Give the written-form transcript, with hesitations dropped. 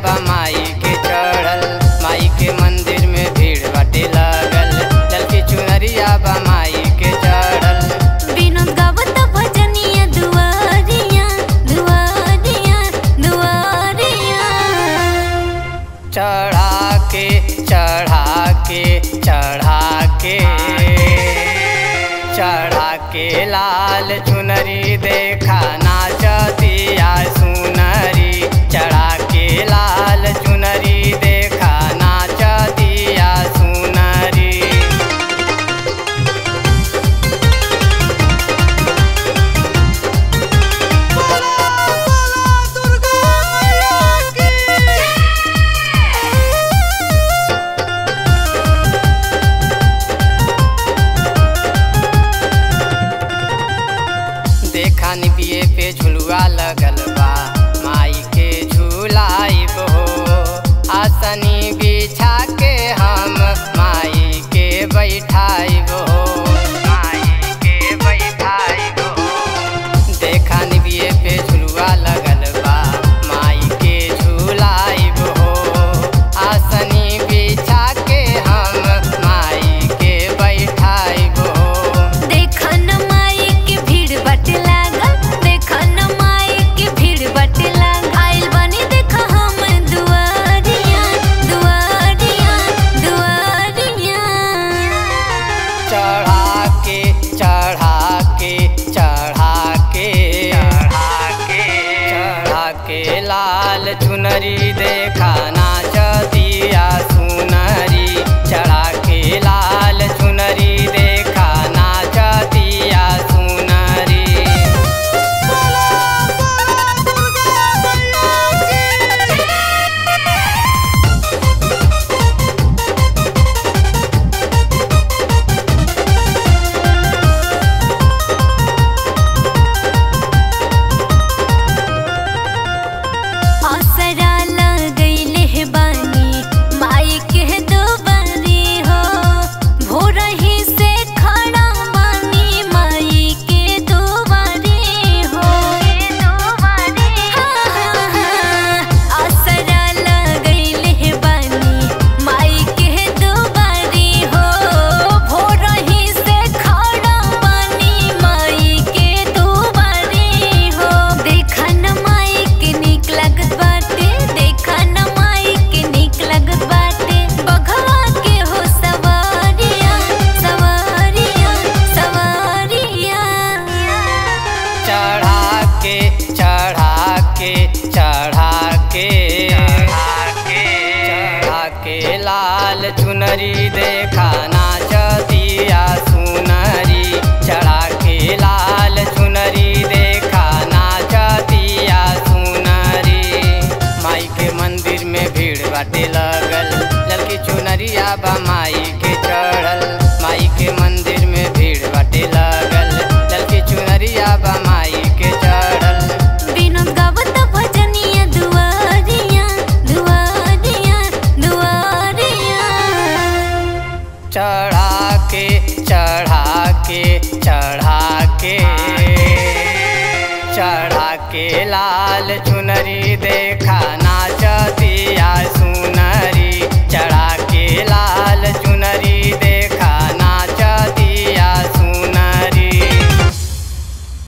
बा माई के चढ़ल, माई के मंदिर में भीड़ बाटे लगल, ललकी चुनरिया बा माई के चढ़ल। विनोद गावत भजनिया दुआरिया दुआरिया दुआरिया। चढ़ा के चढ़ा के चढ़ा के चढ़ा के लाल चुनरी देखा नाचतिया सुनरी, चढ़ा के लाल चुनरी देखा नाचतिया सुनरी। देखा निबिये पे झुलुआ लगल बा, माई के झुलाइब हो, आसनी बिछा के हम माई के बैठाइब हो, माई के बैठाइब हो। देखा निबिये पे झुलुआ लगल बा, माई के झुलाइब हो, आसनी बिछा के हम माई के बैठाइब हो। देखन माई के भीड़ बट लागल, देखन माई के भीड़ बट लागल, आइल बनी देख हम दुआरिया दुआरिया दुआरिया। चढ़ा के चढ़ा के चढ़ा के चढ़ा के चढ़ा के लाल चुनरी देखा नाचतिया सुनरी, चढ़ा के लाल चुनरी देखा नाचतिया सुनरी। आसरा लगैले हे बानी माई के दुआरी हो, भोरही से खड़ा बानी माई के दुआरी हो। आसरा लगैले हे बानी माई के दुआरी हो, भोरही से खड़ा बानी माई के दुआरी हो। देखन माई के नीक लागत बाटे, देखन माई के नीक लागत बाटे, बघवा के हो सवारिया सवारिया सवारिया। चढ़ा के चढ़ा के चढ़ा के चढ़ा के चढ़ा के लाल चुनरी देखा नाचतिया सुनरी, चढ़ा के लाल चुनरी देखा नाचतिया सुनरी। माई के मंदिर में भीड़ बाटे लगल, ललकी चुनरिया बा माई के चढ़ल, माई के मंदिर में भीड़ बाटे लगल, ललकी चुनरिया बा माई के चढ़ल। विनोद गावत भजनिया दुआरिया दुआरिया दुआरिया। चढ़ा के चढ़ा के चढ़ा के चढ़ा के लाल चुनरी देखा